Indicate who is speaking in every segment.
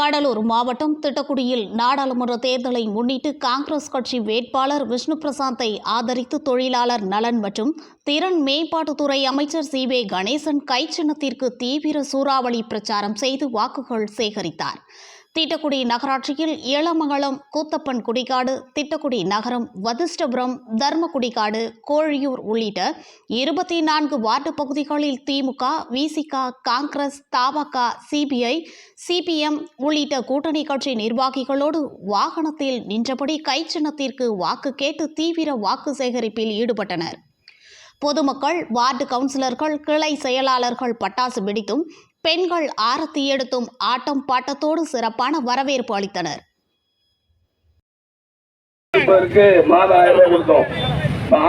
Speaker 1: கடலூர் மாவட்டம் திட்டக்குடியில் நாடாளுமன்ற தேர்தலை முன்னிட்டு காங்கிரஸ் கட்சி வேட்பாளர் விஷ்ணு பிரசாத்தை ஆதரித்து தொழிலாளர் நலன் மற்றும் திறன் மேம்பாட்டுத்துறை அமைச்சர் சி.வே. கணேசன் கைச்சின்னத்திற்கு தீவிர சூறாவளி பிரச்சாரம் செய்து வாக்குகள் சேகரித்தார். திட்டக்குடி நகராட்சியில் ஏலமங்கலம், கூத்தப்பன் குடிகாடு, திட்டக்குடி நகரம், வதிஷ்டபுரம், தர்மகுடிகாடு, கோழியூர் உள்ளிட்ட 24 வார்டு பகுதிகளில் திமுக, விசிக, காங்கிரஸ், தமாக, சிபிஐ, சிபிஎம் உள்ளிட்ட கூட்டணி கட்சி நிர்வாகிகளோடு வாகனத்தில் நின்றபடி கைச்சின்னத்திற்கு வாக்கு கேட்டு தீவிர வாக்கு சேகரிப்பில் ஈடுபட்டனர். பொதுமக்கள், வார்டு கவுன்சிலர்கள், கிளை செயலாளர்கள் பட்டாசு வெடித்தும், பெண்கள் ஆரத்தி எடுத்தும் ஆட்டம் பாட்டத்தோடு சிறப்பான வரவேற்பு அளித்தனர்.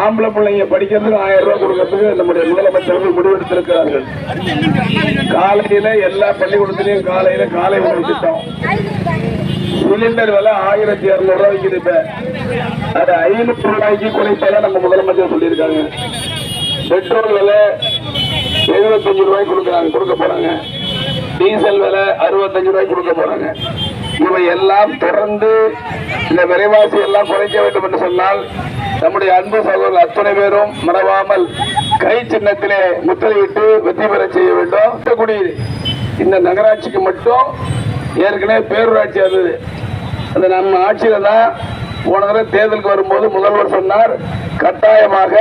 Speaker 2: ஆம்பளை பிள்ளைங்க படிக்கிறதுக்கு 1000 ரூபாய் கொடுக்கறதுக்கு நம்முடைய முதலமைச்சர்கள் முடிவெடுத்திருக்கிறார்கள். காலையில எல்லா பள்ளிக்கூடத்திலையும் காலை உணவு திட்டம். சிலிண்டர் விலை 1200 ரூபாய்க்கு இப்ப அது 500 ரூபாய்க்கு குறைப்பதான் நம்ம முதலமைச்சர் சொல்லியிருக்காங்க. பெட்ரோல் விலை 75 ரூபாய் கொடுக்க போறாங்க. டீசல் விலை 65 ரூபாய் கொடுக்க போறாங்க. இவை எல்லாம் தொடர்ந்து இந்த விலைவாசி எல்லாம் குறைக்க வேண்டும் என்று சொன்னால் நம்முடைய அன்பு சகோதரர்கள் அத்தனை பேரும் மறவாமல் கை சின்னத்திலே முத்திரையிட்டு வெற்றி பெற செய்ய வேண்டும். இந்த நகராட்சிக்கு மட்டும் ஏற்கனவே பேரூராட்சி இருந்தது. அந்த நம்ம ஆட்சியில தான் போன தடவை தேர்தலுக்கு வரும்போது முதல்வர் சொன்னார், கட்டாயமாக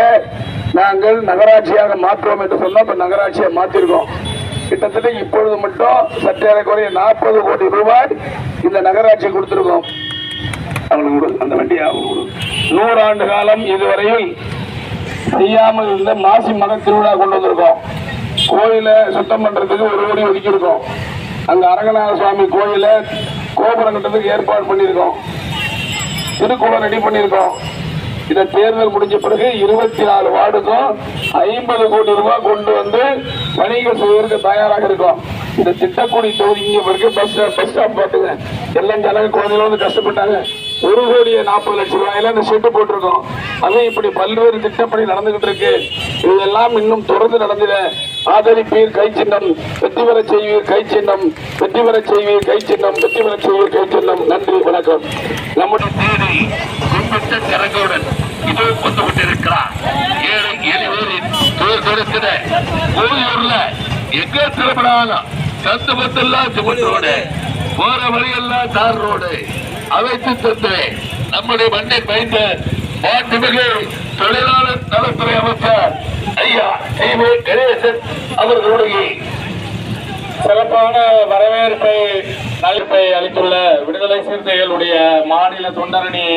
Speaker 2: நாங்கள் நகராட்சியாக மாற்றுவோம் என்று சொன்னோம். இப்ப நகராட்சியை மாற்றிருக்கோம். கிட்டத்தட்ட இப்பொழுது மட்டும் சற்றேறக்குறைய 40 கோடி ரூபாய் இந்த நகராட்சி கொடுத்திருக்கோம். அவங்களுக்கு அந்த வண்டி 100 ஆண்டு காலம் இதுவரையில் செய்யாமல் இருந்த மாசி மக திருவிழா கொண்டு வந்திருக்கோம். கோயில சுத்தம் பண்றதுக்கு 1 கோடி ஒதுக்கியிருக்கோம். அங்க அரங்கநாத சுவாமி கோயில கோபுரம் கட்டுறதுக்கு ஏற்பாடு பண்ணியிருக்கோம். திருக்குளம் ரெடி பண்ணியிருக்கோம். இந்த தேர்தல் முடிஞ்ச பிறகு 24 வார்டுக்கும் 50 கோடி ரூபாய் கொண்டு வந்து பணிகள் செய்வதற்கு தயாராக இருக்கும். இந்த திட்டக்குடி தொகுதி இங்க பிறகு பஸ் ஸ்டாப் பாத்துங்க, எல்லாம் ஜனங்க குழந்தைகள் வந்து கஷ்டப்பட்டாங்க. 1,40,00,000 ரூபாயில இந்த ஷெட்டு போட்டிருக்கோம். அதுவும் இப்படி பல்வேறு திட்டப்பணி நடந்துகிட்டு இருக்கு. இதெல்லாம் இன்னும் தொடர்ந்து நடந்திட ஆதரிப்பீர் கை சின்னம், வெற்றி பெற செய்வீர் கை சின்னம், வெற்றி பெற செய்வீர் கை சின்னம், வெற்றி பெற செய்வீர் கை சின்னம். நன்றி, வணக்கம். நம்முடைய தேதி கும்பிட்ட திறங்களுடன் இது கொண்டு கொண்டிருக்கிறார். ஏழை எளிவரின் கொடுக்கிற கோயிலூர்ல எங்க திரும்பினாலும் சத்து பத்தெல்லாம் சிமெண்ட் ரோடு, போற வழியெல்லாம் தார் ரோடு அமைத்து தந்து நம்முடைய மண்ணை பயந்த மாண்புமிகு தொழிலாளர் நலத்துறை அமைச்சர் ஐயா சி.வே. கணேசன் அவர்களுடைய சிறப்பான வரவேற்பை நல்பை அளித்துள்ள விடுதலை சிறுத்தைகளுடைய மாநில தொண்டரணி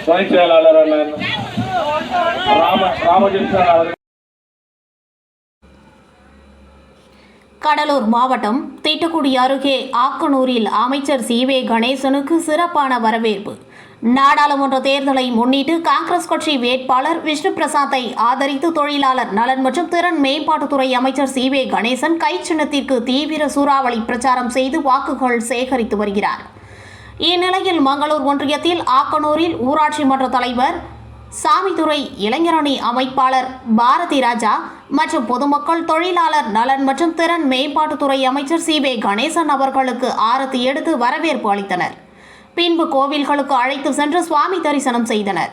Speaker 2: துணை செயலாளர் ராமகிருஷ்ணன் அவர்கள்.
Speaker 1: கடலூர் மாவட்டம் திட்டக்குடி அருகே ஆக்கனூரில் அமைச்சர் சி.வே. கணேசனுக்கு சிறப்பான வரவேற்பு. நாடாளுமன்ற தேர்தலை முன்னிட்டு காங்கிரஸ் கட்சி வேட்பாளர் விஷ்ணு பிரசாத்தை ஆதரித்து தொழிலாளர் நலன் மற்றும் திறன் மேம்பாட்டுத்துறை அமைச்சர் சி.வே. கணேசன் கை சின்னத்திற்கு தீவிர சூறாவளி பிரச்சாரம் செய்து வாக்குகள் சேகரித்து வருகிறார். இந்நிலையில் மங்களூர் ஒன்றியத்தில் ஆக்கனூரில் ஊராட்சி மன்ற தலைவர் சாமித்துறை, இளைஞரணி அமைப்பாளர் பாரதி ராஜா மற்றும் பொதுமக்கள் தொழிலாளர் நலன் மற்றும் திறன் மேம்பாட்டுத்துறை அமைச்சர் சி.வே. கணேசன் அவர்களுக்கு ஆரத்தி எடுத்து வரவேற்பு அளித்தனர். பின்பு கோவில்களுக்கு அழைத்து சென்று சுவாமி தரிசனம் செய்தனர்.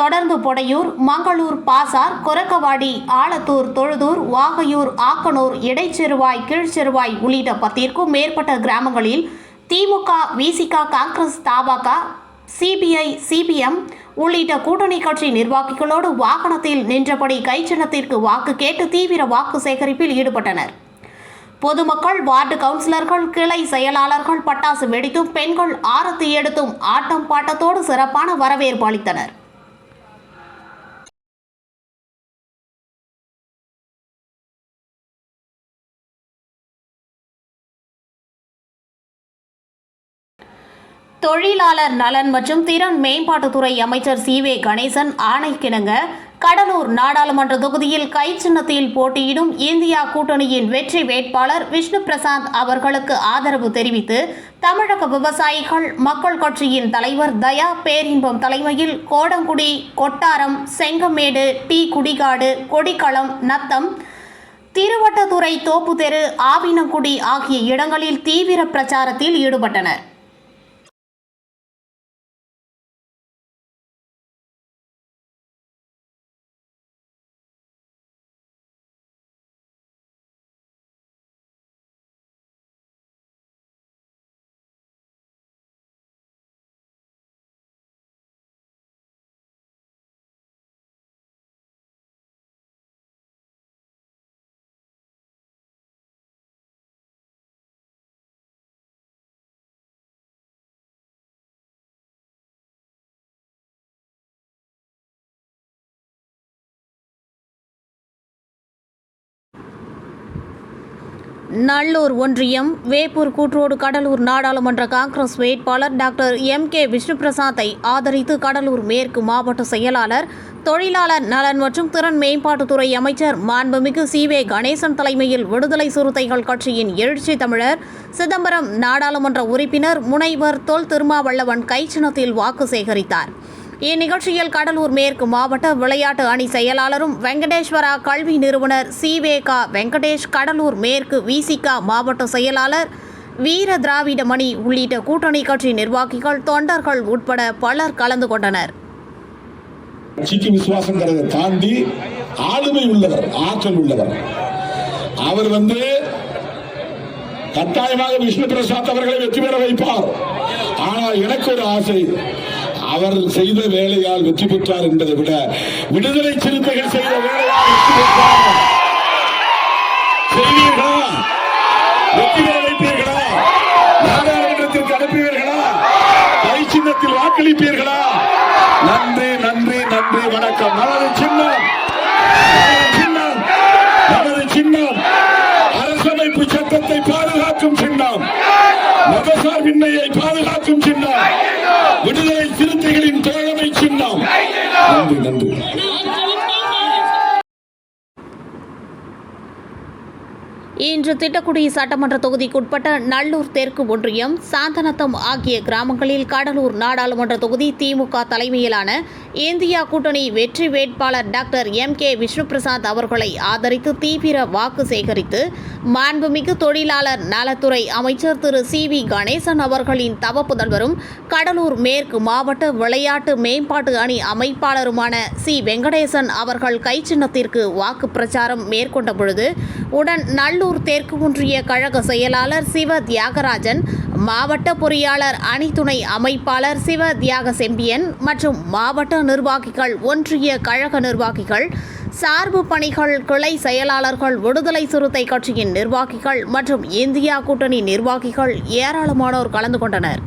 Speaker 1: தொடர்ந்து பொடையூர், மங்களூர், பாசார், கொரக்கவாடி, ஆலத்தூர், தொழுதூர், வாகையூர், ஆக்கனூர், இடைச்செருவாய், கீழ்ச்செருவாய் உள்ளிட்ட 10க்கும் மேற்பட்ட கிராமங்களில் திமுக, விசிக, காங்கிரஸ், தமாக, சிபிஐ, சிபிஎம் உள்ளிட்ட கூட்டணி கட்சி நிர்வாகிகளோடு வாகனத்தில் நின்றபடி கைச்சின்னத்திற்கு வாக்கு கேட்டு தீவிர வாக்கு சேகரிப்பில் ஈடுபட்டனர். பொதுமக்கள், வார்டு கவுன்சிலர்கள், கிளை செயலாளர்கள் பட்டாசு வெடித்தும், பெண்கள் ஆரத்தி எடுத்தும் ஆட்டம் பாட்டத்தோடு சிறப்பான வரவேற்பு அளித்தனர். தொழிலாளர் நலன் மற்றும் திறன் மேம்பாட்டுத்துறை அமைச்சர் சி.வே. கணேசன் ஆணைக்கிணங்க கடலூர் நாடாளுமன்ற தொகுதியில் கை சின்னத்தில் போட்டியிடும் இந்தியா கூட்டணியின் வெற்றி வேட்பாளர் விஷ்ணு பிரசாத் அவர்களுக்கு ஆதரவு தெரிவித்து தமிழக விவசாயிகள் மக்கள் கட்சியின் தலைவர் தயா பேரின்பம் தலைமையில் கோடங்குடி, கொட்டாரம், செங்கமேடு, டி குடிகாடு, கொடிக்களம், நத்தம், திருவட்டத்துறை, தோப்புத்தெரு, ஆவினங்குடி ஆகிய இடங்களில் தீவிர பிரச்சாரத்தில் ஈடுபட்டனர். நல்லூர் ஒன்றியம் வேப்பூர் கூற்றோடு கடலூர் நாடாளுமன்ற காங்கிரஸ் வேட்பாளர் டாக்டர் எம்.கே. விஷ்ணுபிரசாத்தை ஆதரித்து கடலூர் மேற்கு மாவட்ட செயலாளர் தொழிலாளர் நலன் மற்றும் திறன் மேம்பாட்டுத்துறை அமைச்சர் மாண்புமிகு சி.வே. கணேசன் தலைமையில் விடுதலை சிறுத்தைகள் கட்சியின் எழுச்சி தமிழர் சிதம்பரம் நாடாளுமன்ற உறுப்பினர் முனைவர் தொல் திருமாவளவன் கைச்சின்னத்தில் வாக்கு சேகரித்தார். இந்நிகழ்ச்சியில் கடலூர் மேற்கு மாவட்ட விளையாட்டு அணி செயலாளரும் வெங்கடேஸ்வரா கல்வி நிறுவனர் சி.வே.க. வெங்கடேஷ், கடலூர் மேற்கு வி.சி.க. மாவட்ட செயலாளர் வீர திராவிடமணி உள்ளிட்ட கூட்டணி கட்சி நிர்வாகிகள், தொண்டர்கள் உட்பட பலர் கலந்து கொண்டனர்.
Speaker 3: கட்சிக்கு விசுவாசம் தாண்டி ஆளுமை உள்ளவர், ஆற்றல் உள்ளவர். அவர் கட்டாயமாக விஷ்ணு பிரசாத் அவர்களை வெற்றி பெற வைப்பார். ஆனால் எனக்கு ஒரு ஆசை, அவர் செய்த வேலையால் வெற்றி பெற்றார் என்பதை விட விடுதலை சிறுத்தைகள் செய்த வேலையால் வெற்றி பெற்றார். செய்வீர்களா? வெற்றி பெற வைப்பீர்களா? நாடாளுமன்றத்திற்கு அனுப்புவீர்களா? கை சின்னத்தில் வாக்களிப்பீர்களா? நன்றி, நன்றி, நன்றி, வணக்கம். நமது சின்னம், நமது சின்னம் அரசமைப்பு சட்டத்தை பாதுகாக்கும் சின்னம், மதசார்பின்மையை பாதுகாக்கும் சின்னம், விடுதலை சிறுத்தைகளின் தோழமை சின்னம். நன்றி, நன்றி.
Speaker 1: இன்று திட்டக்குடி சட்டமன்ற தொகுதிக்குட்பட்ட நல்லூர் தெற்கு ஒன்றியம், சாந்தநத்தம் ஆகிய கிராமங்களில் கடலூர் நாடாளுமன்ற தொகுதி திமுக தலைமையிலான இந்தியா கூட்டணி வெற்றி வேட்பாளர் டாக்டர் எம்.கே. விஷ்ணுபிரசாத் அவர்களை ஆதரித்து தீவிர வாக்கு சேகரித்து மாண்புமிகு தொழிலாளர் நலத்துறை அமைச்சர் திரு சி.வி. கணேசன் அவர்களின் தவப்புதல்வரும் கடலூர் மேற்கு மாவட்ட விளையாட்டு மேம்பாட்டு அணி அமைப்பாளருமான சி. வெங்கடேசன் அவர்கள் கைச்சின்னத்திற்கு வாக்கு பிரச்சாரம் மேற்கொண்ட பொழுது உடன் நல்லூர் தெற்கு ஒன்றிய கழக செயலாளர் சிவ தியாகராஜன், மாவட்ட பொறியாளர் அணி துணை அமைப்பாளர் சிவ தியாக செம்பியன் மற்றும் மாவட்ட நிர்வாகிகள், ஒன்றிய கழக நிர்வாகிகள், சார்பு பணிகள் கிளை செயலாளர்கள், விடுதலை சிறுத்தை கட்சியின் நிர்வாகிகள் மற்றும் இந்தியா கூட்டணி நிர்வாகிகள் ஏராளமானோர் கலந்து கொண்டனர்.